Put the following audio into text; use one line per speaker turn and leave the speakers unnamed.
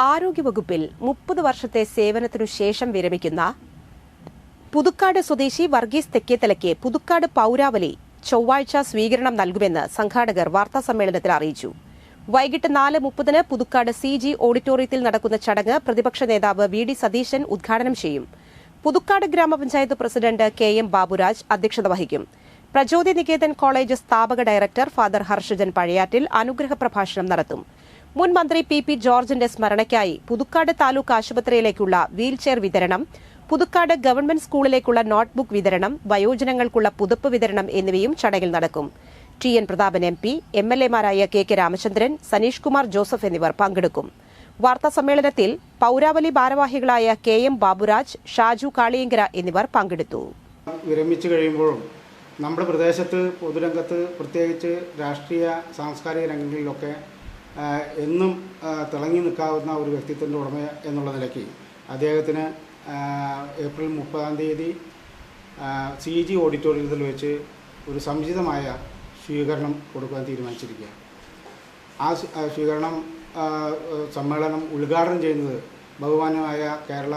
ആരോഗ്യവകുപ്പിൽ 30 വർഷത്തെ സേവനത്തിനു ശേഷം വിരമിക്കുന്ന പുതുക്കാട് സ്വദേശി വർഗീസ് തെക്കേത്തലയ്ക്ക് പുതുക്കാട് പൌരാവലി ചൊവ്വാഴ്ച സ്വീകരണം നൽകുമെന്ന് സംഘാടകർ വാർത്താസമ്മേളനത്തിൽ അറിയിച്ചു. വൈകിട്ട് 4:30 പുതുക്കാട് CG ഓഡിറ്റോറിയത്തിൽ നടക്കുന്ന ചടങ്ങ് പ്രതിപക്ഷ നേതാവ് VD സതീശൻ ഉദ്ഘാടനം ചെയ്യും. പുതുക്കാട് ഗ്രാമപഞ്ചായത്ത് പ്രസിഡന്റ് KM ബാബുരാജ് അധ്യക്ഷത വഹിക്കും. പ്രചോദി നികേതൻ കോളേജ് സ്ഥാപക ഡയറക്ടർ ഫാദർ ഹർഷജൻ പഴയാറ്റിൽ അനുഗ്രഹ പ്രഭാഷണം നടത്തും. മുൻ മന്ത്രി PP ജോർജിന്റെ സ്മരണയ്ക്കായി പുതുക്കാട് താലൂക്ക് ആശുപത്രിയിലേക്കുള്ള വീൽചെയർ വിതരണം, പുതുക്കാട് ഗവൺമെന്റ് സ്കൂളിലേക്കുള്ള നോട്ട്ബുക്ക് വിതരണം, വയോജനങ്ങൾക്കുള്ള പുതുപ്പ് വിതരണം എന്നിവയും ചടങ്ങിൽ നടക്കും. TN പ്രതാപൻ MP, MLAമാരായ KK രാമചന്ദ്രൻ, സനീഷ് കുമാർ ജോസഫ് എന്നിവർ പങ്കെടുക്കും. വാർത്താസമ്മേളനത്തിൽ പൌരാവലി ഭാരവാഹികളായ KM ബാബുരാജ്, ഷാജു കാളിയങ്കര എന്നിവർ പങ്കെടുത്തു.
വിരമിച്ചു കഴിയുമ്പോഴും നമ്മുടെ പ്രദേശത്ത് പൊതുരംഗത്ത് പ്രത്യേകിച്ച് രാഷ്ട്രീയ സാംസ്കാരിക രംഗങ്ങളിലൊക്കെ എന്നും തിളങ്ങി നിൽക്കാവുന്ന ഒരു വ്യക്തിത്വത്തിൻ്റെ ഉടമ എന്നുള്ള നിലയ്ക്ക് അദ്ദേഹത്തിന് ഏപ്രിൽ 30 CG ഓഡിറ്റോറിയത്തിൽ വെച്ച് ഒരു സമുചിതമായ സ്വീകരണം കൊടുക്കാൻ തീരുമാനിച്ചിരിക്കുക. ആ സ്വീകരണം സമ്മേളനം ഉദ്ഘാടനം ചെയ്യുന്നത് ബഹുമാന്യമായ കേരള